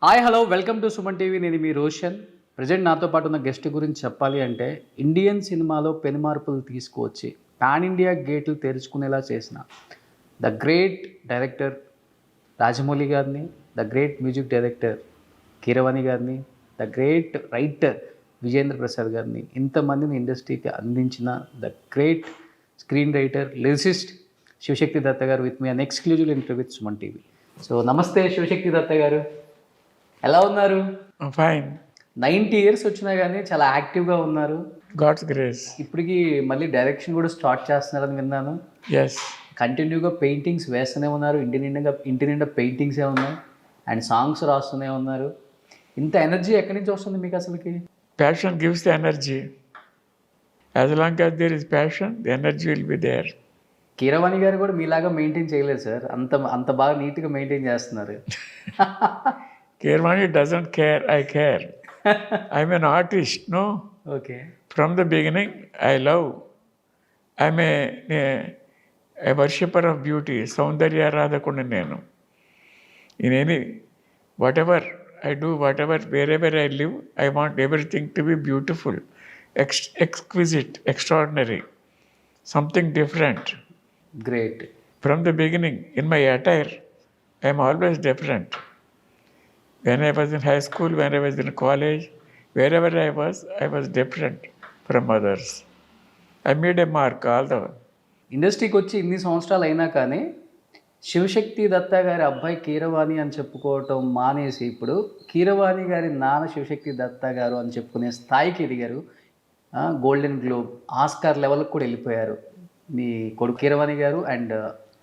Hi hello welcome to Suman TV. నేను మీ Roshan. Present నాతో పాటు ఉన్న గెస్ట్ గురించి చెప్పాలి అంటే ఇండియన్ సినిమాలో పెను మార్పులు తీసుకువచ్చి పాన్ ఇండియా గేట్లు తెరుచుకునేలా చేసిన ద గ్రేట్ డైరెక్టర్ రాజమౌళి గారిని, the great music director Keeravani గారిని, the great writer Vijayendra Prasad గారిని, ఇంతమందిని ఇండస్ట్రీకి అందించిన the great screen writer lyricist Sivasakthi Datta garu with me an exclusive interview with Suman TV. So నమస్తే శివశక్తి దత్త గారు, ఎలా ఉన్నారు? ఫైన్. 90 ఇయర్స్ వచ్చినా కానీ చాలా యాక్టివ్గా ఉన్నారు. God's grace. ఇప్పటికి మళ్ళీ డైరెక్షన్ కూడా స్టార్ట్ చేస్తున్నారని విన్నాను. ఎస్. కంటిన్యూగా పెయింటింగ్స్ వేస్తూనే ఉన్నారు. ఇంటి నిండా పెయింటింగ్సే ఉన్నాయి అండ్ సాంగ్స్ రాస్తూనే ఉన్నారు. ఇంత ఎనర్జీ ఎక్కడి నుంచి వస్తుంది మీకు అసలుకి? Passion gives the energy. As long as there is passion, the energy will be there. Keeravani గారు కూడా మీలాగా మెయింటైన్ చేయలేదు సార్. అంత అంత బాగా నీట్గా మెయింటైన్ చేస్తున్నారు. Kirmani doesn't care, I care. I'm an artist, no? Okay. From the beginning, I love. I'm a worshipper of beauty. Saundarya Radhakunda nenu. In any, whatever I do, wherever I live, I want everything to be beautiful, exquisite, extraordinary, something different. Great. From the beginning, in my attire, I'm always different. When I was in high school, when I was in college, wherever I was different from others. I made a mark all the way. ఇండస్ట్రీకి వచ్చి ఇన్ని సంవత్సరాలు అయినా కానీ శివశక్తి దత్త గారి అబ్బాయి కీరవాణి అని చెప్పుకోవటం మానేసి ఇప్పుడు కీరవాణి గారి నాన్న శివశక్తి దత్త గారు అని చెప్పుకునే స్థాయికి ఎదిగారు. గోల్డెన్ గ్లోబ్, ఆస్కార్ లెవెల్కి కూడా వెళ్ళిపోయారు మీ కొడుకు కీరవాణి గారు అండ్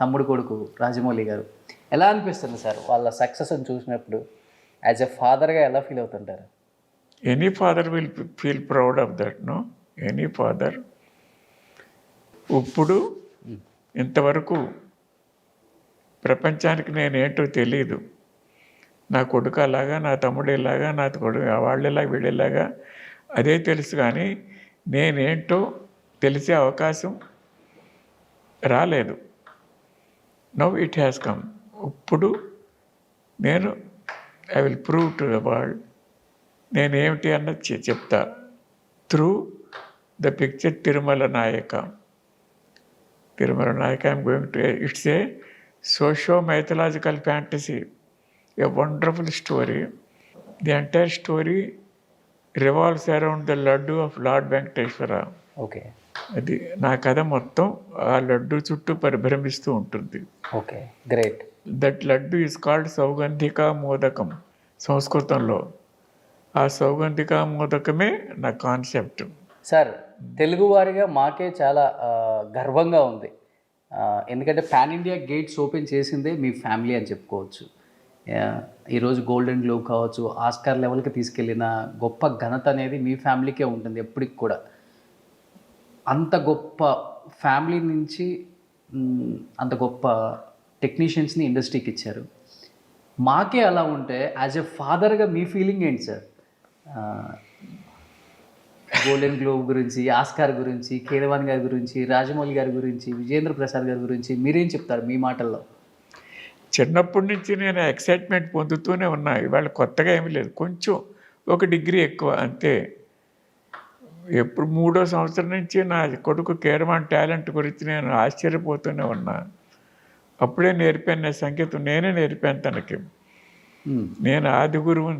తమ్ముడు కొడుకు రాజమౌళి గారు. ఎలా అనిపిస్తుంది సార్ వాళ్ళ సక్సెస్ని చూసినప్పుడు? యాజ్ ఎ ఫాదర్గా ఎలా ఫీల్ అవుతుంటారు? Any father will feel proud of that, no? Any father. ఇప్పుడు ఇంతవరకు ప్రపంచానికి నేనేంటో తెలియదు. నా కొడుకు అలాగా, నా తమ్ముడు ఇలాగా, నా కొడుకు వాళ్ళలాగా, వీళ్ళలాగా అదే తెలుసు. కానీ నేనేంటో తెలిసే అవకాశం రాలేదు. Now it has come. ఇప్పుడు నేను I will prove to the world. నేనేమిటి అన్నది చెప్తా through the picture Tirumala Nayaka. Tirumala Nayaka I'm going to, it's a socio mythological fantasy, a wonderful story. The entire story revolves around the laddu of Lord Venkateswara. Okay. అది నా కథ మొత్తం ఆ లడ్డు చుట్టూ పరిభ్రమిస్తూ ఉంటుంది. Okay, great. That laddu is called Saugandhika Modakam సంస్కృతంలో. ఆ సౌగంధికా మోదకమే నా కాన్సెప్ట్. సార్, తెలుగువారిగా మాకే చాలా గర్వంగా ఉంది. ఎందుకంటే పాన్ ఇండియా గేట్స్ ఓపెన్ చేసిందే మీ ఫ్యామిలీ అని చెప్పుకోవచ్చు. ఈరోజు గోల్డెన్ గ్లోబ్ కావచ్చు, ఆస్కార్ లెవెల్కి తీసుకెళ్ళిన గొప్ప ఘనత అనేది మీ ఫ్యామిలీకే ఉంటుంది ఎప్పటికి కూడా. అంత గొప్ప ఫ్యామిలీ నుంచి అంత గొప్ప టెక్నీషియన్స్ని ఇండస్ట్రీకి ఇచ్చారు. మాకే అలా ఉంటే యాజ్ ఎ ఫాదర్గా మీ ఫీలింగ్ ఏంటి సార్? గోల్డెన్ గ్లోబ్ గురించి, ఆస్కార్ గురించి, కీరవాణి గారి గురించి, రాజమౌళి గారి గురించి, విజేంద్ర ప్రసాద్ గారి గురించి మీరేం చెప్తారు మీ మాటల్లో? చిన్నప్పటి నుంచి నేను ఎక్సైట్మెంట్ పొందుతూనే ఉన్నా. ఇవాళ కొత్తగా ఏమీ లేదు, కొంచెం ఒక డిగ్రీ ఎక్కువ అంతే. ఎప్పుడు 3వ సంవత్సరం నుంచి నా కొడుకు కీరవాణి టాలెంట్ గురించి నేను ఆశ్చర్యపోతూనే ఉన్నా. అప్పుడే నేర్పాను నా సంగీతం, నేనే నేర్పాను తనకి. నేను ఆది గురువు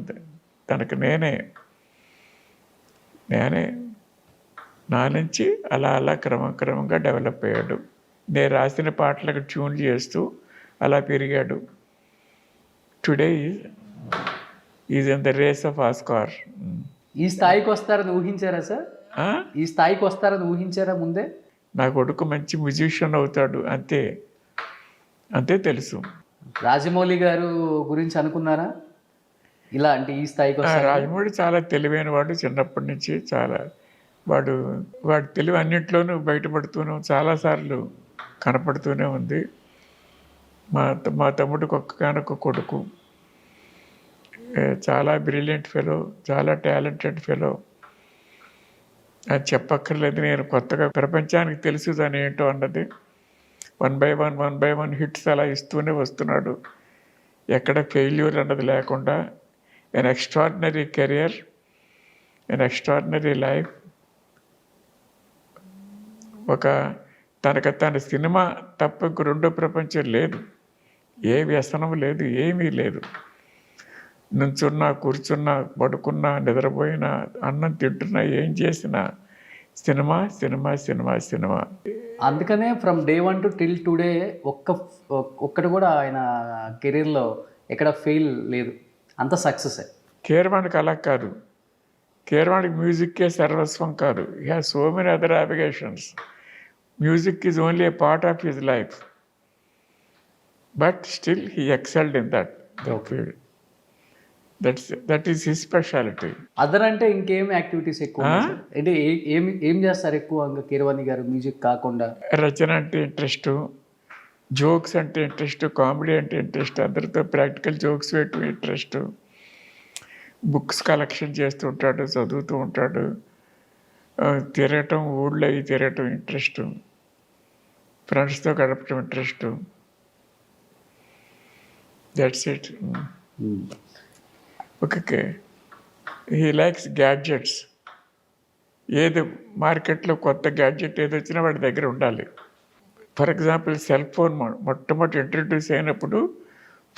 తనకి. నేనే నా నుంచి అలా క్రమంగా డెవలప్ అయ్యాడు. నేను రాసిన పాటలకు ట్యూన్ చేస్తూ అలా పెరిగాడు. Today is in the race of Oscar. ఈ స్థాయికి వస్తారని ఊహించారా సార్? ఈ స్థాయికి వస్తారని ఊహించారా ముందే? నా కొడుకు మంచి మ్యూజిషియన్ అవుతాడు అంతే తెలుసు. రాజమౌళి గారు గురించి అనుకున్నారా ఇలా అంటే ఈ స్థాయికి వస్తారు? రాజమౌళి చాలా తెలివైన వాడు. చిన్నప్పటి నుంచి చాలా వాడు తెలివి అన్నింటిలోనూ బయటపడుతూనే చాలాసార్లు కనపడుతూనే ఉంది. మా తమ్ముడికి ఒక్కగానొక్క కొడుకు, చాలా బ్రిలియంట్ ఫెలో, చాలా టాలెంటెడ్ ఫెలో. అది చెప్పక్కర్లేదు. నేను కొత్తగా ప్రపంచానికి తెలుసు దాని ఏంటో అన్నది. 1 by 1 హిట్స్ అలా ఇస్తూనే వస్తున్నాడు. ఎక్కడ ఫెయిల్యూర్ అన్నది లేకుండా an extraordinary career, an extraordinary life. ఒక తన సినిమా తప్ప ఇంక రెండో ప్రపంచం లేదు. ఏ వ్యసనం లేదు, ఏమీ లేదు. నుంచున్నా, కూర్చున్నా, పడుకున్నా, నిద్రపోయినా, అన్నం తింటున్నా, ఏం చేసినా సినిమా సినిమా సినిమా సినిమా. అందుకనే from day 1 to till today ఒక్కటి కూడా ఆయన కెరీర్లో ఎక్కడ ఫెయిల్ లేదు, అంత సక్సెస్. కీరవాణికి అలా కాదు. కీరవాణికి మ్యూజిక్కే సర్వస్వం కాదు. He has so many other applications. Music is only A part of his life, but still he excelled in that field. That is his speciality. Other అంటే ఇంకేం యాక్టివిటీస్ ఎక్కువ ఉన్నాయి సార్? అంటే ఏం చేస్తారు ఎక్కువ ఇంకా కీరవాణి గారు మ్యూజిక్ కాకుండా? రచన అంటే ఇంట్రెస్ట్, జోక్స్ అంటే ఇంట్రెస్ట్, కామెడీ అంటే ఇంట్రెస్ట్, అందరితో ప్రాక్టికల్ జోక్స్ వేయటం ఇంట్రెస్ట్, బుక్స్ కలెక్షన్ చేస్తూ ఉంటాడు, చదువుతూ ఉంటాడు, తిరగటం, ఊళ్ళో అవి తిరగటం ఇంట్రెస్ట్, ఫ్రెండ్స్తో గడపటం interest. That's it. Okay. He likes gadgets. ఏది మార్కెట్లో కొత్త గ్యాడ్జెట్ ఏది వచ్చినా వాడి దగ్గర ఉండాలి. ఫర్ ఎగ్జాంపుల్ సెల్ ఫోన్ మొట్టమొదటి ఇంట్రడ్యూస్ అయినప్పుడు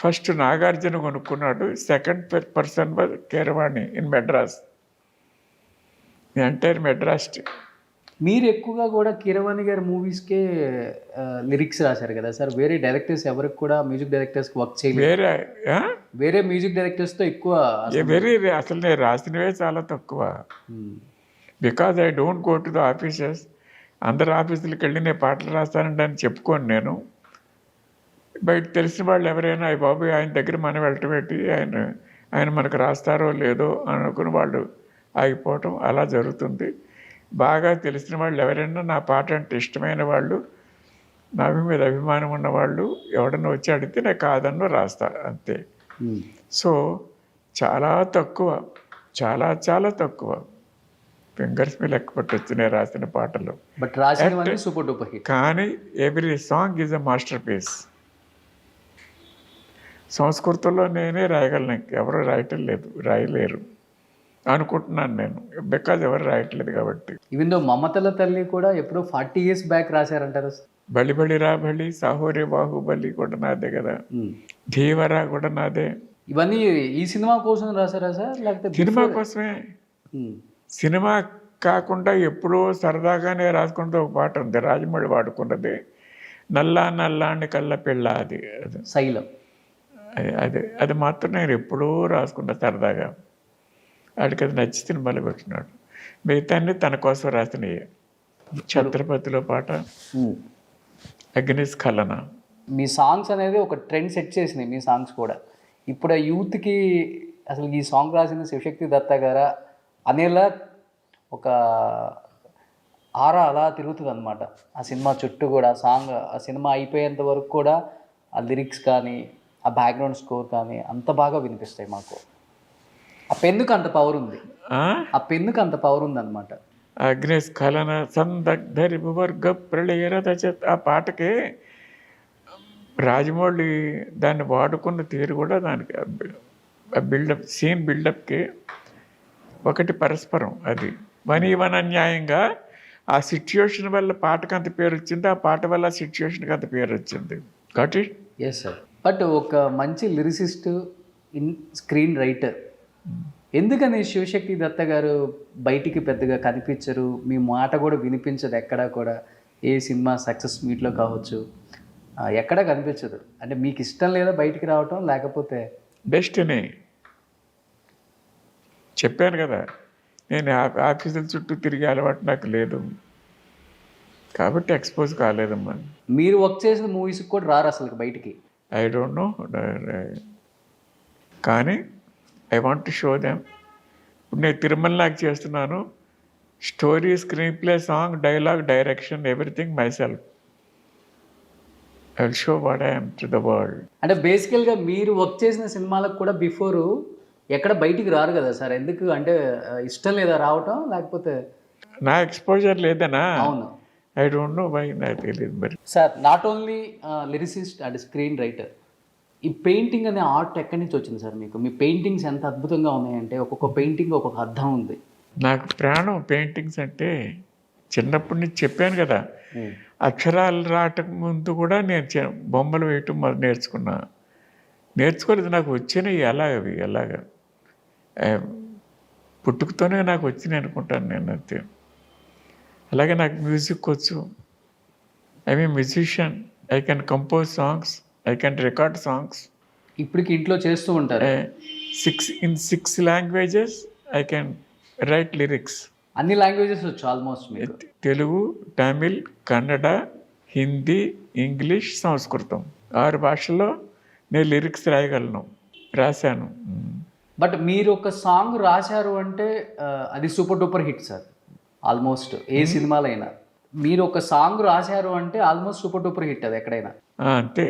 ఫస్ట్ నాగార్జున కొనుక్కున్నాడు. Second person was Keeravani in Madras. The entire Madras. మీరు ఎక్కువగా కూడా కీరవాణి గారి మూవీస్కే లిరిక్స్ రాశారు కదా సార్? వేరే డైరెక్టర్స్ ఎవరికి కూడా మ్యూజిక్ డైరెక్టర్స్కి వర్క్ చేయలేదు. వేరే మ్యూజిక్ డైరెక్టర్స్తో ఎక్కువ అసలు నేను రాసినవే చాలా తక్కువ. Because I don't go to the offices. అందరు ఆఫీసులకు వెళ్ళి నేను పాటలు రాస్తానండి అని చెప్పుకోను నేను. బయట తెలిసిన వాళ్ళు ఎవరైనా అయ్యి బాబు ఆయన దగ్గర మనం వెళ్ళటం పెట్టి ఆయన మనకు రాస్తారో లేదో అనుకుని వాళ్ళు ఆగిపోవటం అలా జరుగుతుంది. బాగా తెలిసిన వాళ్ళు ఎవరైనా, నా పాట అంటే ఇష్టమైన వాళ్ళు, నా మీద అభిమానం ఉన్నవాళ్ళు ఎవడన్నా వచ్చి అడిగితే నేను కాదన్నో రాస్తా, అంతే. సో చాలా తక్కువ, చాలా చాలా తక్కువ. ఫింగర్స్ మీద లెక్క పట్టొచ్చు నేను రాసిన పాటలు. బట్ రాసినవన్నీ సూపర్ డూపర్ హిట్. కానీ every song is a masterpiece. సంస్కృతంలో నేనే రాయగలను, ఎవరు రాయలేరు అనుకుంటున్నాను నేను, బికాజ్ ఎవరు రాయట్లేదు కాబట్టి. ఈవెన్ దో మమతల తల్లి కూడా ఎప్పుడో 40 years బ్యాక్ రాశారంటారు. బలి బలి రా బలి, సాహోరే బాహుబలి కూడా నాదే కదా, ధీవరా కూడా నాదే. ఇవన్నీ ఈ సినిమా కోసం రాశారా సార్, లేకపోతే సినిమా కోసమే? సినిమా కాకుండా ఎప్పుడో సరదాగానే రాసుకుంటే ఒక పాట ఉంది, రాజమౌళి వాడుకున్నది, నల్లా నల్లాండి కళ్ళ పిల్ల. అది శైలం. అది మాత్రం నేను ఎప్పుడూ రాసుకున్నా సరదాగా. వాడికి అది నచ్చి సినిమాలో పెట్టినాడు. మిగతాన్ని తన కోసం రాసినవి. ఛత్రపతిలో పాట, అగ్నిస్ఖలన. మీ సాంగ్స్ అనేది ఒక ట్రెండ్ సెట్ చేసినాయి మీ సాంగ్స్ కూడా. ఇప్పుడు ఆ యూత్కి అసలు ఈ సాంగ్ రాసిన శివశక్తి దత్త గారా అనేలా ఒక ఆరా అలా తిరుగుతుంది అనమాట ఆ సినిమా చుట్టూ కూడా. ఆ సినిమా అయిపోయేంత వరకు కూడా ఆ లిరిక్స్ కానీ, ఆ బ్యాక్గ్రౌండ్ స్కోర్ కానీ అంత బాగా వినిపిస్తాయి మాకు. ఆ పెన్నుకు అంత పవర్ ఉంది, ఆ పెన్నుకు అంత పవర్ ఉంది అనమాట. అగ్నిస్ఖలన సందగ్ధరి వర్గ ప్రళయరథ. ఆ పాటకి రాజమౌళి దాన్ని వాడుకున్న తీరు కూడా దానికి బిల్డప్, సీన్ బిల్డప్కి ఒకటి పరస్పరం. అది వనీవనన్యాయంగా ఆ సిచ్యుయేషన్ వల్ల పాటకు అంత పేరు వచ్చింది, ఆ పాట వల్ల ఆ సిచ్యుయేషన్కి అంత పేరు వచ్చింది. కాబట్టి ఎస్ సార్. బట్ ఒక మంచి లిరిసిస్ట్, స్క్రీన్ రైటర్, ఎందుకని శివశక్తి దత్త గారు బయటికి పెద్దగా కనిపించరు? మీ మాట కూడా వినిపించదు ఎక్కడా కూడా. ఏ సినిమా సక్సెస్ మీట్లో కావచ్చు, ఎక్కడా కనిపించదు. అంటే మీకు ఇష్టం లేదా బయటికి రావటం, లేకపోతే డెస్టినీ? చెప్పాను కదా, నేను ఆఫీసుల చుట్టూ తిరిగే అలవాటు నాకు లేదు కాబట్టి ఎక్స్పోజ్ కాలేదమ్మా. మీరు వర్క్ చేసిన మూవీస్కి కూడా రారు అసలు బయటికి? ఐ డోంట్ నో, కానీ I want to show them. ఇప్పుడు నేను తిరుమలకి చేస్తున్నాను. Story, screen play, song, dialogue, direction, everything my self. I will show what I am to the world. అంటే బేసికల్గా మీరు వర్క్ చేసిన సినిమాలకు కూడా బిఫోరు ఎక్కడ బయటికి రారు కదా సార్? ఎందుకు అంటే ఇష్టం లేదా రావటం, లేకపోతే నా ఎక్స్పోజర్ లేదనా? అవును. ఐ డోంట్ నో వై, నాకు తెలియదు మరి. Sir not only lyricist and screen writer, ఈ పెయింటింగ్ అనే ఆర్ట్ ఎక్కడి నుంచి వచ్చింది సార్ మీకు? మీ పెయింటింగ్స్ ఎంత అద్భుతంగా ఉన్నాయంటే ఒక్కొక్క పెయింటింగ్ ఒక్కొక్క అర్థం ఉంది. నాకు ప్రాణం పెయింటింగ్స్ అంటే. చిన్నప్పటి నుంచి చెప్పాను కదా, అక్షరాలు రావటం ముందు కూడా నేను బొమ్మలు వేయటం నేర్చుకున్నా. నేర్చుకోలేదు, నాకు వచ్చినాయి అవి ఎలాగా పుట్టుకతోనే నాకు వచ్చినాయి అనుకుంటాను నేను అంతే. అలాగే నాకు మ్యూజిక్ వచ్చు. I mean musician. I can compose songs, I can record songs. ఇప్పటికి ఇంట్లో చేస్తూ ఉంటారు. 6 languages I can write lyrics. అన్ని లాంగ్వేజెస్ వచ్చు ఆల్మోస్ట్ మీకు? తెలుగు, తమిళ్, కన్నడ, హిందీ, ఇంగ్లీష్, సంస్కృతం 6 భాషల్లో నేను లిరిక్స్ రాశాను. బట్ మీరు ఒక సాంగ్ రాశారు అంటే అది super duper hit sir. Almost ఏ సినిమాలో అయినా మీరు ఒక సాంగ్ రాశారు అంటే ఆల్మోస్ట్ సూపర్ డూపర్ హిట్ అది ఎక్కడైనా. అంతే.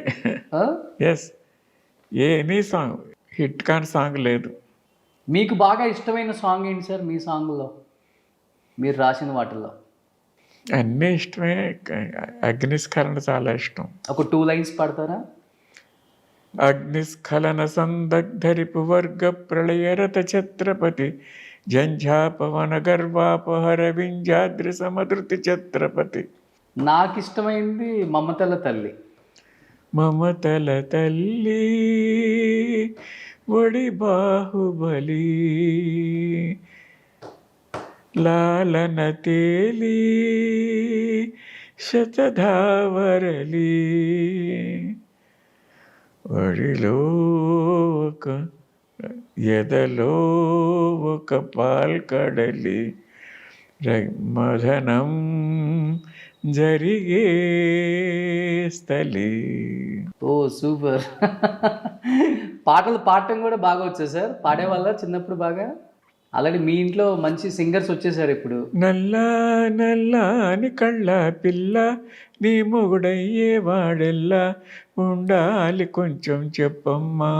ఎస్, ఎనీ సాంగ్ హిట్ కాని సాంగ్ లేదు. మీకు బాగా ఇష్టమైన సాంగ్ ఏంటి సార్ మీ సాంగ్లో, మీరు రాసిన వాటిల్లో? అన్నీ ఇష్టమే. అగ్నిస్ఖలన చాలా ఇష్టం. ఒక 2 lines పాడతారా? అగ్నిస్ఖలన సందగ్ధరిపు వర్గ ప్రళయరత ఛత్రపతి జంఝాపవన గర్వాపహర వింజాద్రి సమధృతి ఛత్రపతి. నాకు ఇష్టమైంది మమతల తల్లి. మమతల తల్లి ఒడి బాహుబలి లాలన తేలి శతధావరలి ఒడిలో ఒక ఎదలో ఒక పాల్కడలి మదనం జరిగే స్థలి. ఓ సూపర్. పాటలు పాడటం కూడా బాగా వచ్చా సార్? పాడేవాళ్ళ చిన్నప్పుడు బాగా? ఆల్రెడీ మీ ఇంట్లో మంచి సింగర్స్ వచ్చేసారు ఇప్పుడు. నల్లా నల్లాని కళ్ళ పిల్ల నీ మొగుడయ్యే వాడెల్లా ఉండాలి కొంచెం చెప్పమ్మా.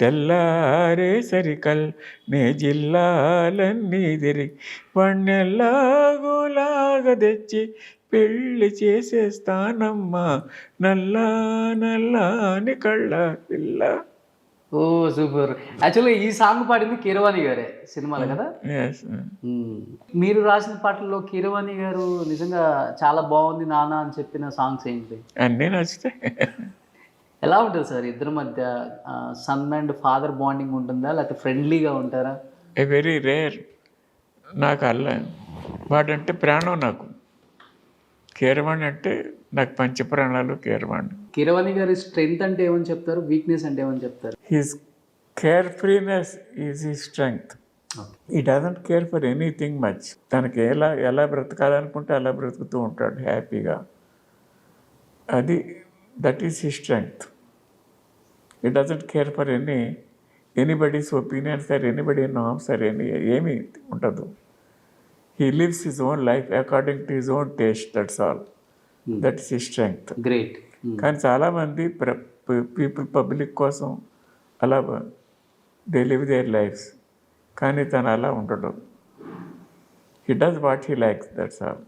తెల్లారే సరికల్ నే జిల్లాలన్నీ తిరిగి వన్నెల్లాగోలాగా తెచ్చి పెళ్ళి చేసేస్తానమ్మా. నల్లా నల్లాని కళ్ళ పిల్ల. ఓ సూపర్. యాక్చువల్గా ఈ సాంగ్ పాడింది కీరవాణి గారే సినిమాలో కదా? మీరు రాసిన పాటల్లో కీరవాణి గారు నిజంగా చాలా బాగుంది నాన్న అని చెప్పిన సాంగ్స్ ఏంటి? అన్నీ నచ్చుతాయి. ఎలా ఉంటుంది సార్ ఇద్దరి మధ్య? సన్ అండ్ ఫాదర్ బాండింగ్ ఉంటుందా, లేకపోతే ఫ్రెండ్లీగా ఉంటారా? Very rare. నాకు వాడంటే ప్రాణం. నాకు కీరవాణి అంటే నాకు పంచప్రాణాలు. కీరవాణి గారి స్ట్రెంగ్త్ అంటే ఏమని చెప్తారు, వీక్నెస్ అంటే ఏమని చెప్తారు? His carefreeness is his strength. He doesn't care for anything much. తనకి ఎలా బ్రతకాలనుకుంటే అలా బ్రతుకుతూ ఉంటాడు హ్యాపీగా. That is his strength. He doesn't care for anybody's opinions or anybody norms or ఏమీ ఉండదు. He lives his own life according to his own taste, that's all. That is his strength. Great. కానీ చాలామంది people public కోసం అలా they live there lifes. కానీ తను అలా ఉండడు. He does what he likes, that's all.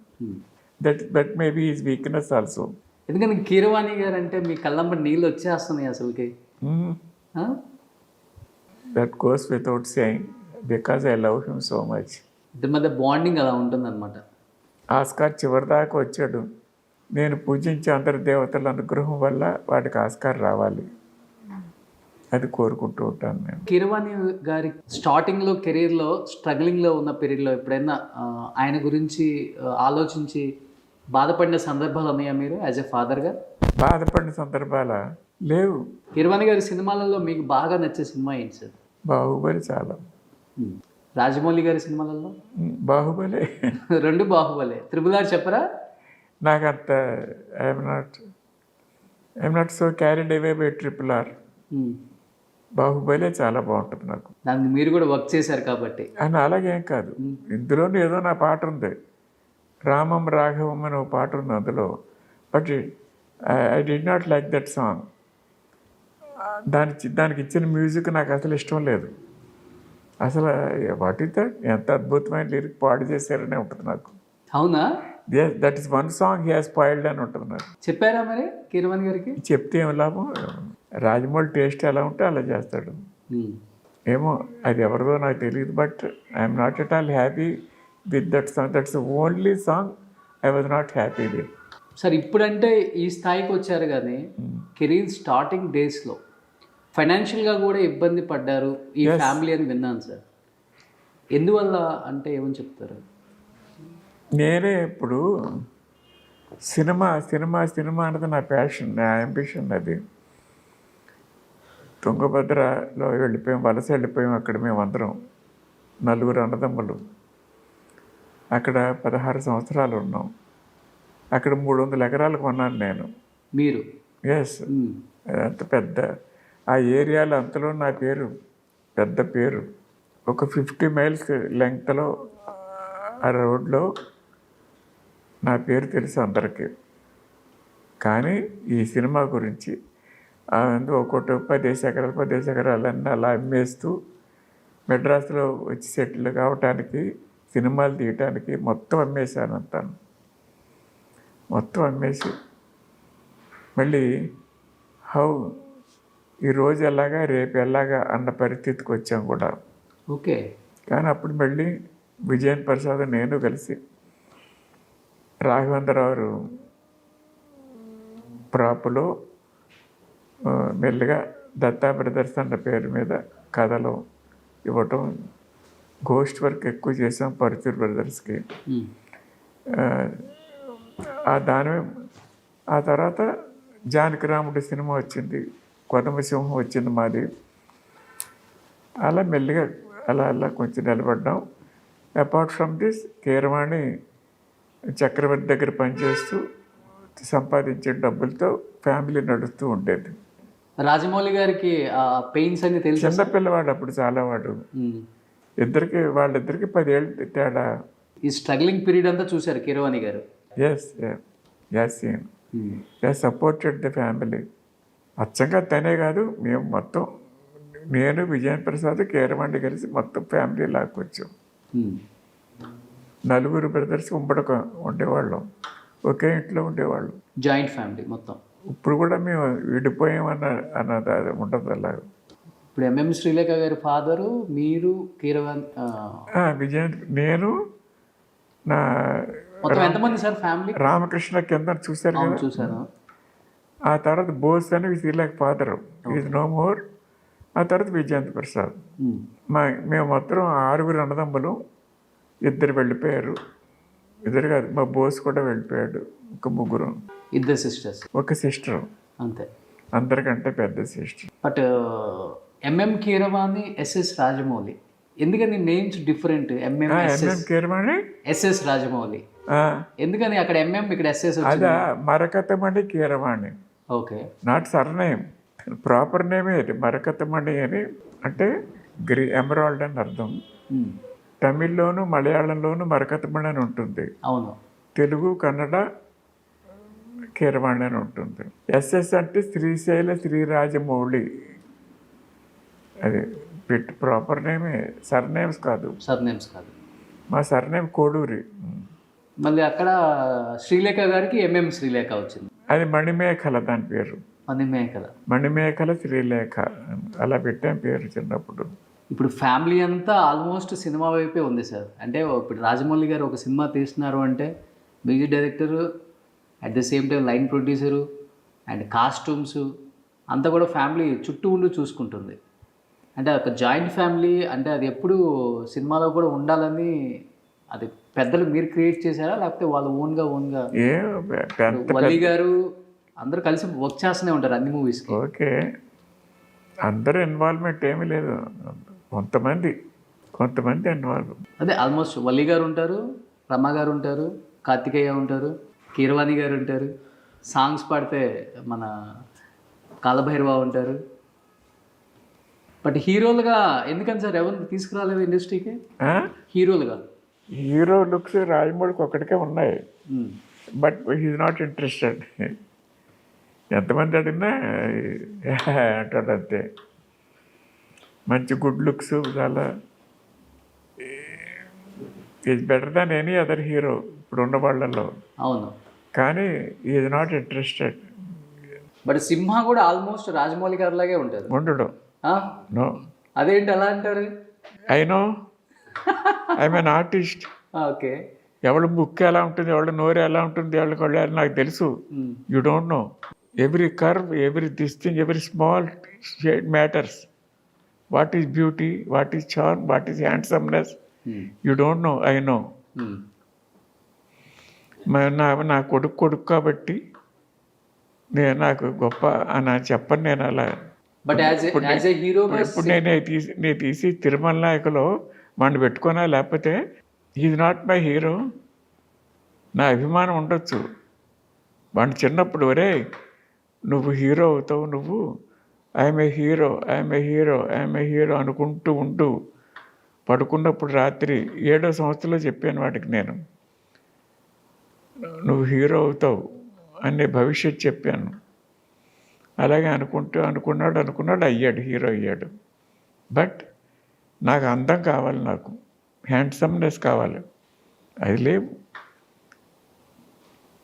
That may be his weakness also. ఎందుకంటే కీరవాణి గారు అంటే మీ కళ్ళంబ నీళ్ళు వచ్చేస్తున్నాయి అసలుకి. That goes without saying because I love him so much. ఇద్దరి మధ్య బాండింగ్ అలా ఉంటుందన్నమాట. ఆస్కార్ చివరిదాకా వచ్చాడు. నేను పూజించే అందరి దేవతల అనుగ్రహం వల్ల వాటికి ఆస్కార్ రావాలి, అది కోరుకుంటూ ఉంటాను నేను. కీరవాణి గారి స్టార్టింగ్లో కెరీర్లో స్ట్రగ్లింగ్లో ఉన్న పీరియడ్లో ఎప్పుడైనా ఆయన గురించి ఆలోచించి బాధపడిన సందర్భాలు ఉన్నాయా మీరు యాజ్ ఎ ఫాదర్గా? బాధపడిన సందర్భాల లేవు. కీరవాణి గారి సినిమాలలో మీకు బాగా నచ్చే సినిమా ఏంటి సార్? బాహుబలి. చాలా. రాజమౌళి గారి సినిమాలలో? బాహుబలి. 2 బాహుబలి. RRR చెప్పరా? నాకంత I'm not so carried away by RRR. Baahubali చాలా బాగుంటుంది నాకు. దానికి మీరు కూడా వర్క్ చేశారు కాబట్టి. అని అలాగేం కాదు, ఇందులోనే ఏదో నా పాట ఉంది. రామం రాఘవం అని ఒక పాట ఉంది అందులో. But I did not like that song. దానికి ఇచ్చిన మ్యూజిక్ నాకు అసలు ఇష్టం లేదు. అసలు వాట్ ఇస్ దట్, ఎంత అద్భుతమైన లిరిక్ పాడు చేశారనే ఉంటుంది నాకు. అవునా? That is one song he has spoiled అని ఉంటుంది నాకు. చెప్పారా మరి కీరవాణి గారికి? చెప్తే ఏం లాభం, రాజమౌళి టేస్ట్ ఎలా ఉంటే అలా చేస్తాడు. ఏమో అది ఎవరిదో నాకు తెలియదు, but I'm not at all happy with that song. That's only song I was not happy with. Sir ఇప్పుడంటే ఈ స్థాయికి వచ్చారు కానీ కెరీర్ స్టార్టింగ్ డేస్లో ఫైనాన్షియల్గా కూడా ఇబ్బంది పడ్డారు ఈ ఫ్యామిలీ అని విన్నాను సార్. ఎందువల్ల అంటే ఏమని చెప్తారు? నేనే ఇప్పుడు సినిమా సినిమా సినిమా అన్నది నా ప్యాషన్, నా అంబిషన్. అది తుంగభద్రలో వెళ్ళిపోయాం, వలస వెళ్ళిపోయాం. అక్కడ మేము అందరం 4 అన్నదమ్ములు. అక్కడ 16 సంవత్సరాలు ఉన్నాం. అక్కడ 300 ఎకరాలు కొన్నాను నేను. మీరు? ఎస్. అంత పెద్ద ఆ ఏరియాలో అంతలో నా పేరు పెద్ద పేరు. ఒక 50 మైల్స్ లెంగ్త్లో ఆ రోడ్లో నా పేరు తెలుసు అందరికీ. కానీ ఈ సినిమా గురించి ఒకటి 10 ఎకరాలన్నీ అలా అమ్మేస్తూ మెడ్రాస్లో వచ్చి సెటిల్ కావటానికి, సినిమాలు తీయటానికి మొత్తం అమ్మేశాను అంతాను. మొత్తం అమ్మేసి మళ్ళీ ఈరోజు ఎలాగా రేపు ఎలాగా అన్న పరిస్థితికి వచ్చాం కూడా. ఓకే. కానీ అప్పుడు మళ్ళీ విజయన్ ప్రసాద్ నేను కలిసి రాఘవేంద్రరావు ప్రాపులో మెల్లిగా దత్తా బ్రదర్స్ అన్న పేరు మీద కథలు ఇవ్వటం, గోస్ట్ వర్క్ ఎక్కువ చేసాం పరుచూర్ బ్రదర్స్కి. ఆ తర్వాత జానకిరాముడి సినిమా వచ్చింది, కొదమసింహం వచ్చింది మాది. అలా మెల్లిగా అలా కొంచెం నిలబడ్డాం. అపార్ట్ ఫ్రమ్ దిస్ కీరవాణి చక్రవర్తి దగ్గర పనిచేస్తూ సంపాదించే డబ్బులతో ఫ్యామిలీ నడుస్తూ ఉండేది. రాజమౌళి గారికి పెయిన్స్ అని తెలుసు. చిన్నపిల్లవాడు అప్పుడు, చాలా వాడు. వాళ్ళిద్దరికి 10 ఏళ్ళు తేడా. ఈ స్ట్రగ్లింగ్ పీరియడ్ అంతా చూశారు కీరవాణి గారు. Has supported the family. అచ్చంగా తనే కాదు, మేము మొత్తం, నేను విజయన్ ప్రసాద్ కీరవాణి కలిసి మొత్తం ఫ్యామిలీ లాక్కొచ్చాం. 4 బ్రదర్స్ ఉండేవాళ్ళం, ఒకే ఇంట్లో ఉండేవాళ్ళం, జాయింట్ ఫ్యామిలీ మొత్తం. ఇప్పుడు కూడా మేము విడిపోయామన్నది అది ఉండదు అలాగ. ఇప్పుడు ఎంఎం శ్రీలేఖ గారి ఫాదరు, మీరు, కీరవాణి, విజయన్, నేను, నా మొత్తం ఎంతమంది సార్ ఫ్యామిలీ? రామకృష్ణ కింద చూశారు కదా. చూశాను. ఆ తర్వాత బోస్ అని Srilekha father, is no more. ఆ తర్వాత విజయంత్ ప్రసాద్. మేము మొత్తం 6 అన్నదమ్ములు. 2 వెళ్ళిపోయారు, 2 కాదు, మా బోస్ కూడా వెళ్ళిపోయాడు. ఒక 3, 2 సిస్టర్స్, ఒక సిస్టర్, అంతే. అందరికంటే పెద్ద sister. But MM Keeravani, SS Rajamouli, ఎందుకని names different? MM Keeravani, SS Rajamouli, ఎందుకని అక్కడ ఎంఎం ఇక్కడ ఎస్ఎస్? అదా Marakathamani Keeravani. Okay. Not surname, proper నేమే అది. మరకతమణి అని అంటే ఎమరాల్డ్ అని అర్థం. తమిళ్లోను మలయాళంలోను మరకతమణి అని ఉంటుంది. అవును. తెలుగు, కన్నడ కీరవాణి అని ఉంటుంది. ఎస్ఎస్ అంటే శ్రీశైల శ్రీరాజమౌళి. అది ప్రాపర్ నేమే, సర్నేమ్స్ కాదు. సర్నేమ్స్ కాదు. మా సర్నేమ్ కోడూరి. మళ్ళీ అక్కడ శ్రీలేఖ గారికి ఎంఎం శ్రీలేఖ వచ్చింది. అది మణిమేఖల, దాని పేరు మణిమేఖల శ్రీలేఖ, అలా పెట్టాం పేరు చిన్నప్పుడు. ఇప్పుడు ఫ్యామిలీ అంతా ఆల్మోస్ట్ సినిమా వైపే ఉంది సార్. అంటే ఇప్పుడు రాజమౌళి గారు ఒక సినిమా తీస్తున్నారు అంటే music director, at the same time line producer and costumes అంతా కూడా ఫ్యామిలీ చుట్టూ ఉండి చూసుకుంటుంది. అంటే ఒక జాయింట్ ఫ్యామిలీ అంటే అది ఎప్పుడు సినిమాలో కూడా ఉండాలని అది పెద్దలు మీరు క్రియేట్ చేశారా, లేకపోతే వాళ్ళు ఓన్గా వల్లి గారు అందరూ కలిసి వర్క్ చేస్తూనే ఉంటారు అన్ని మూవీస్కి? ఓకే, అందరూ ఇన్వాల్వ్మెంట్ ఏమీ లేదు, కొంతమంది ఇన్వాల్వ్. అదే ఆల్మోస్ట్ వల్లి గారు ఉంటారు, రమ గారు ఉంటారు, కార్తికేయ ఉంటారు, కీరవాణి గారు ఉంటారు, సాంగ్స్ పాడితే మన కాలభైరవ ఉంటారు. బట్ హీరోలుగా ఎందుకని సార్ ఎవరిని తీసుకురాలేదు ఇండస్ట్రీకి? హీరో లుక్స్ రాజమౌళికి ఒక్కడికే ఉన్నాయి, బట్ హీఈస్ నాట్ ఇంట్రెస్టెడ్. ఎంతమంది అడిగినా అంటాడు అంతే. మంచి గుడ్ లుక్స్, చాలా is better than any other hero ఇప్పుడున్న వాళ్ళల్లో. అవును. కానీ ఈజ్ నాట్ ఇంట్రెస్టెడ్. బట్ సింహ కూడా ఆల్మోస్ట్ రాజమౌళి గారి లాగే ఉంటుంది. ఉండడు. నో. అదేంటి అలా అంటారు? I know, I'm an artist. Okay. ఎవరి బుక్ ఎలా ఉంటుంది, ఎవరి నోరు ఎలా ఉంటుంది, ఎవరి కళ్ళు నాకు తెలుసు. You don't know. Every curve, every this thing, every small shade matters. What is beauty, what is charm, what is handsomeness, you don't know, I know. నా కొడుకు కాబట్టి నాకు గొప్ప అని చెప్పను నేను అలా. బట్ యాజ్ ఏ హీరో ఇప్పుడు నేను తీసి తిరుమల నాయకులో వాడిని పెట్టుకున్నా, లేకపోతే ఈజ్ నాట్ మై హీరో. నా అభిమానం ఉండొచ్చు. వాడిని చిన్నప్పుడు ఒరే నువ్వు హీరో అవుతావు, నువ్వు I'm a hero, I'm a hero, I'm a hero అనుకుంటూ ఉంటూ పడుకున్నప్పుడు రాత్రి 7వ సంవత్సరంలో చెప్పాను వాడికి నేను, నువ్వు హీరో అవుతావు అనే భవిష్యత్తు చెప్పాను. అలాగే అనుకున్నాడు, అయ్యాడు, హీరో అయ్యాడు. బట్ నాకు అందం కావాలి, నాకు హ్యాండ్సమ్నెస్ కావాలి, అది లేవు.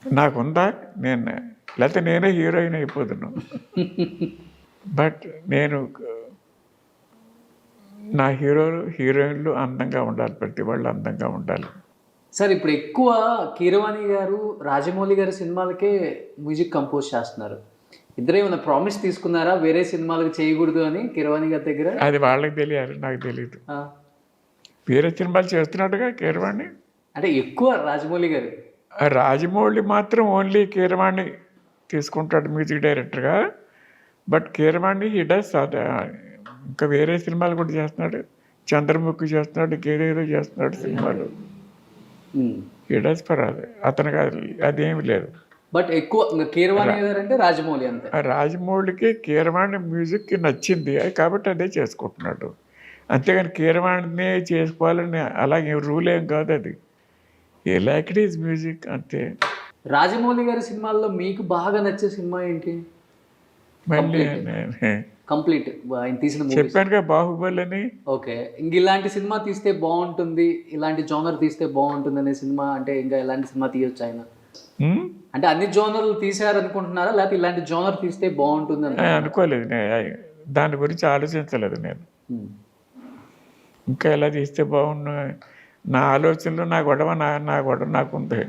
నాకుందా లేకపోతే నేనే హీరోయిన్ అయిపోదును. బట్ నేను నా హీరోయిన్లు అందంగా ఉండాలి, ప్రతి వాళ్ళు అందంగా ఉండాలి. సార్ ఇప్పుడు ఎక్కువ కీరవాణి గారు రాజమౌళి గారి సినిమాలకే మ్యూజిక్ కంపోజ్ చేస్తున్నారు. ఇద్దరు ఏమైనా ప్రామిస్ తీసుకున్నారా వేరే సినిమాలకు చేయకూడదు అని కీరవాణి గారి దగ్గర? అది వాళ్ళకి తెలియాలి, నాకు తెలియదు. వేరే సినిమాలు చేస్తున్నాడుగా కీరవాణి. అంటే ఎక్కువ రాజమౌళి గారు. రాజమౌళి మాత్రం ఓన్లీ కీరవాణి తీసుకుంటాడు మ్యూజిక్ డైరెక్టర్గా. బట్ కీరవాణి హీ డస్ ఇంకా వేరే సినిమాలు కూడా చేస్తున్నాడు. చంద్రముఖి చేస్తున్నాడు, కేదేదో చేస్తున్నాడు సినిమాలు. హీ డస్ ఫర్ అతనికి అదేమి లేదు. బట్ ఎక్కువ కీరవాణి గారు అంటే రాజమౌళి అంతే. రాజమౌళికి కీరవాణి మ్యూజిక్ నచ్చింది కాబట్టి అదే చేసుకుంటున్నాడు. అంతేగాని కీరవాణినే చేసుకోవాలని అలాగే రూల్ ఏం కాదు. అది ఏ లైక్ ఇట్ ఈజ్ మ్యూజిక్ అంతే. రాజమౌళి గారి సినిమాల్లో మీకు బాగా నచ్చే సినిమా ఏంటి? మళ్ళీ కంప్లీట్ ఆయన తీసిన చెప్పానుగా, బాహుబలి అని. ఓకే. ఇంక ఇలాంటి సినిమా తీస్తే బాగుంటుంది, ఇలాంటి జోనర్ తీస్తే బాగుంటుంది అనే సినిమా అంటే ఇంకా ఎలాంటి సినిమా తీయొచ్చు ఆయన? అంటే అన్ని జోనర్లు తీసారు అనుకుంటున్నారా, లేకపోతే ఇలాంటి జోనర్ తీస్తే బాగుంటుంది అని అనుకోలేదు. దాని గురించి ఆలోచించలేదు నేను. ఇంకా ఎలా తీస్తే బాగుండు నా ఆలోచనలో నా గొడవ నాకుంది.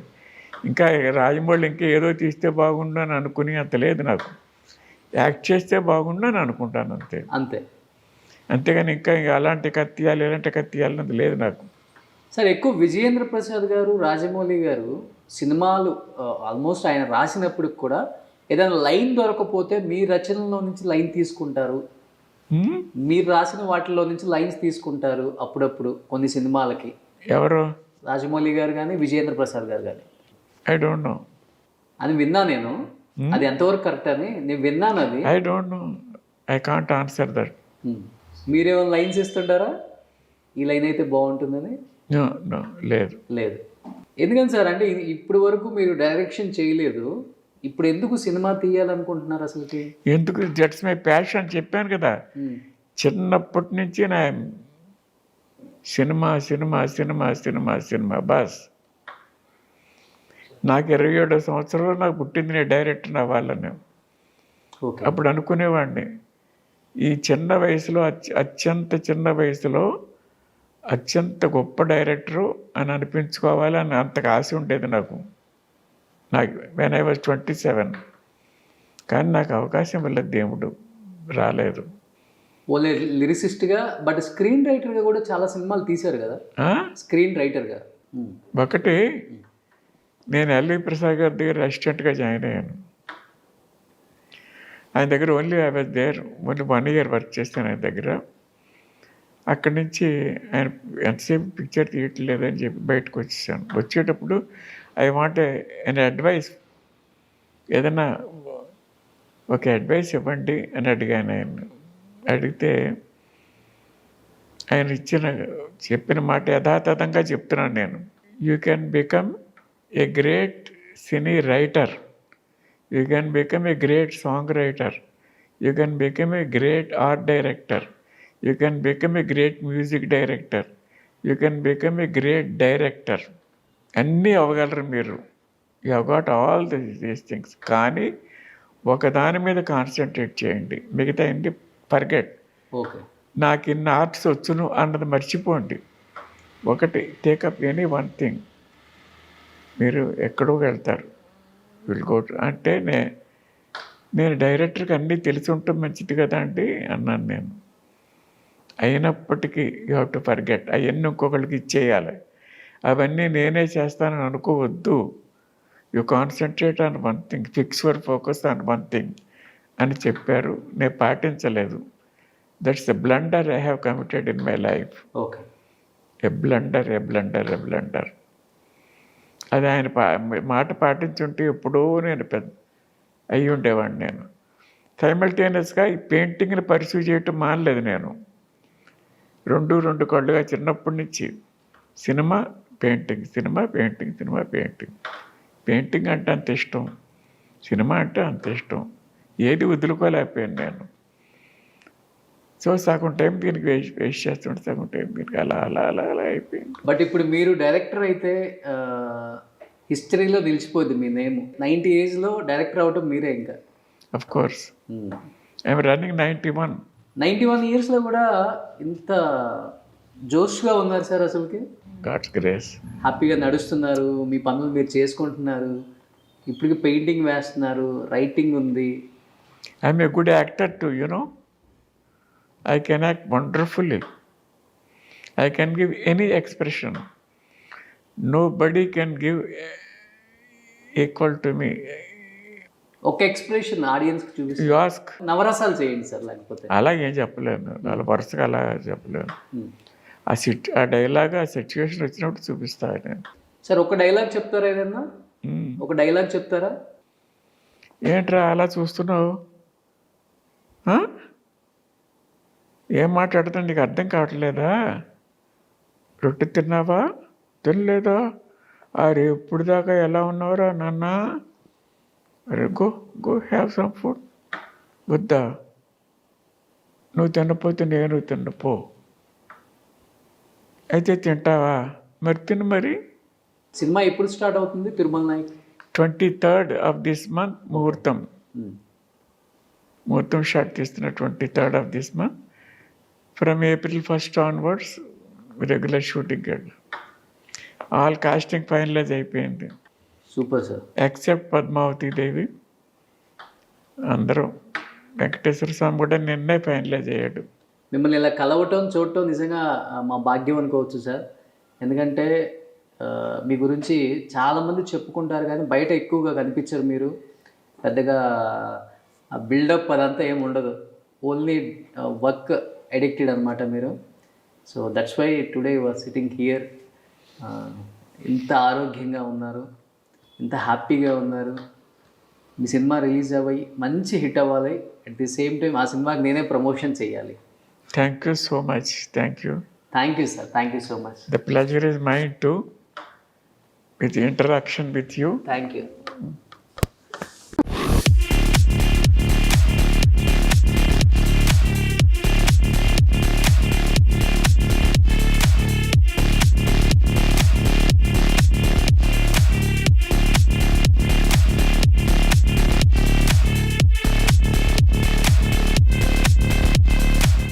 ఇంకా రాజమౌళి ఇంకా ఏదో తీస్తే బాగుండు అని అనుకుని అంత లేదు నాకు. యాక్ట్ చేస్తే బాగుండు అని అనుకుంటాను అంతే. అంతేగాని ఇంకా అలాంటి కత్తియాలు ఇలాంటి కత్తియాలు అంత లేదు నాకు. సార్ ఎక్కువ విజయేంద్ర ప్రసాద్ గారు రాజమౌళి గారు సినిమాలు ఆల్మోస్ట్ ఆయన రాసినప్పుడు కూడా ఏదైనా లైన్ దొరకపోతే మీ రచనలో నుంచి లైన్ తీసుకుంటారు, మీరు రాసిన వాటిలో నుంచి లైన్స్ తీసుకుంటారు అప్పుడప్పుడు కొన్ని సినిమాలకి. ఎవరు? రాజమౌళి గారు కానీ విజయేంద్ర ప్రసాద్ గారు కానీ. ఐ డోంట్ నో అని విన్నా నేను. అది ఎంతవరకు కరెక్ట్ అని నేను విన్నాను. అది I don't know, I can't answer that. మీరేమైనా లైన్స్ ఇస్తుంటారా ఈ లైన్ అయితే బాగుంటుందని? లేదు. ఎందుకని సార్? అంటే ఇప్పుడు వరకు మీరు డైరెక్షన్ చేయలేదు, ఇప్పుడు ఎందుకు సినిమా తీయాలనుకుంటున్నారు అసలుకి? ఎందుకు? దట్స్ మై ప్యాషన్ చెప్పాను కదా. చిన్నప్పటి నుంచి నా cinema cinema cinema cinema cinema boss. నాకు 27వ సంవత్సరంలో నాకు పుట్టింది, నేను డైరెక్టర్ అవ్వాలని. అప్పుడు అనుకునేవాడిని ఈ చిన్న వయసులో అత్యంత చిన్న వయసులో అత్యంత గొప్ప డైరెక్టరు అని అనిపించుకోవాలి అని అంతగా ఆశ ఉండేది నాకు వెన్ ఐ వాజ్ 27. కానీ నాకు అవకాశం ఇవ్వలేదు, దేవుడు రాలేదు. ఓన్లీ లిరిసిస్ట్గా, బట్ స్క్రీన్ రైటర్గా కూడా చాలా సినిమాలు తీశారు కదా. స్క్రీన్ రైటర్గా ఒకటి నేను ఎల్వి ప్రసాద్ గారి దగ్గర అసిస్టెంట్గా జాయిన్ అయ్యాను. ఆయన దగ్గర only I was there only 1 year work చేస్తాను ఆయన దగ్గర. అక్కడి నుంచి ఆయన ఎంతసేపు పిక్చర్ తీయట్లేదని చెప్పి బయటకు వచ్చేసాను. వచ్చేటప్పుడు ఐ వాంట్ ఎన్ అడ్వైస్, ఏదైనా ఒక అడ్వైస్ ఇవ్వండి అని అడిగాను ఆయన. అడిగితే ఆయన చెప్పిన మాట యథాతథంగా చెప్తున్నాను నేను. You can become a great cine writer, you can become a great song writer, you can become a great art director, you can become a great music director, you can become a great director. అన్నీ అవ్వగలరు మీరు. You have got all these things. కానీ ఒక దాని మీద concentrate చేయండి, మిగతా అన్ని forget. Okay. నాకు ఇన్ని ఆర్ట్స్ వచ్చును అన్నది మర్చిపోండి. ఒకటి టేకప్ ఎనీ వన్ థింగ్. మీరు ఎక్కడో వెళ్తారు, విల్ గో అంటే నేను డైరెక్టర్కి అన్నీ తెలిసి ఉంటే మంచిది కదా అండి అన్నాను నేను. అయినప్పటికీ యూ హ్యావ్ టు ఫర్గెట్. అవన్నీ ఇంకొకరికి ఇచ్చేయాలి. అవన్నీ నేనే చేస్తానని అనుకోవద్దు. You concentrate on one thing, fix your focus on one thing అని చెప్పారు. నేను పాటించలేదు. That's a blunder I have committed in my life. Okay. A blunder. అది ఆయన మాట పాటించుంటే ఎప్పుడో నేను పెద్ద అయ్యి ఉండేవాడిని. నేను సైమల్టేనియస్గా ఈ పెయింటింగ్ని పర్సూ చేయటం మానలేదు నేను. రెండు కళ్ళుగా చిన్నప్పటి నుంచి సినిమా పెయింటింగ్, పెయింటింగ్ అంటే అంత ఇష్టం, సినిమా అంటే అంత ఇష్టం. ఏది వదులుకోలేకపోయాను నేను. సో సగం టైం దీనికి వేస్ట్ చేస్తుంటే సగం టైం దీనికి అలా అయిపోయింది. బట్ ఇప్పుడు మీరు డైరెక్టర్ అయితే హిస్టరీలో నిలిచిపోద్ది మీ నేమ్. 90 ఏజ్లో డైరెక్టర్ అవటం మీరే ఇంకా. అఫ్ కోర్స్ ఐఎమ్ రన్నింగ్ 91 ఇయర్స్లో కూడా ఇంత జోష్గా ఉన్నారు సార్ అసలుకి. God's grace. హ్యాపీగా నడుస్తున్నారు, మీ పనులు మీరు చేసుకుంటున్నారు, ఇప్పటికి పెయింటింగ్ వేస్తున్నారు, రైటింగ్ ఉంది. I'm a good actor to you know. I can act wonderfully. I can give any expression. Nobody can give equal to me. ఒక ఎక్స్ప్రెషన్ ఆడియన్స్కి చూపిస్తే You ask. నవరసాలు చేయండి సార్, లేకపోతే అలా ఏం చెప్పలేను, అలా వరుసగా అలా చెప్పలేను. ఆ డైలాగ్ ఆ సిచ్యువేషన్ వచ్చినప్పుడు చూపిస్తాను నేను. సార్ ఒక డైలాగ్ చెప్తారా ఏదన్నా? ఒక డైలాగ్ చెప్తారా? ఏంట్రా అలా చూస్తున్నావు? ఏం మాట్లాడుతుంది, నీకు అర్థం కావట్లేదా? రొట్టె తిన్నావా, తినలేదా? అరే ఇప్పుడు దాకా ఎలా ఉన్నావురా నాన్న? అరే గో హ్యావ్ సమ్ ఫుడ్. వద్దా? నువ్వు తినపోతే నేను తినపో. అయితే తింటావా? మరి తిను మరి. సినిమా ఎప్పుడు స్టార్ట్ అవుతుంది Tirumala Naik? 23rd of this month ముహూర్తం షాట్ తీస్తున్న 23rd of this month. From April 1st onwards, regular shooting. All casting finalize అయిపోయింది. Super sir. ఎక్సెప్ట్ పద్మావతి దేవి. అందరూ వెంకటేశ్వర స్వామి కూడా నిన్నే ఫైనలైజ్ అయ్యాడు. మిమ్మల్ని ఇలా కలవటం చూడటం నిజంగా మా భాగ్యం అనుకోవచ్చు సార్. ఎందుకంటే మీ గురించి చాలామంది చెప్పుకుంటారు కానీ బయట ఎక్కువగా కనిపించరు. మీరు పెద్దగా బిల్డప్ అదంతా ఏమి ఉండదు, ఓన్లీ వర్క్ అడిక్టెడ్ అనమాట మీరు. So that's why today you are sitting here. ఇంత ఆరోగ్యంగా ఉన్నారు, ఇంత హ్యాపీగా ఉన్నారు. మీ సినిమా రిలీజ్ అవ్వి మంచి హిట్ అవ్వాలి, అట్ ది సేమ్ టైం ఆ సినిమాకి నేనే ప్రమోషన్ చేయాలి. Thank you so much. Thank you sir. Thank you so much. The pleasure is mind to with interaction with you. Thank you.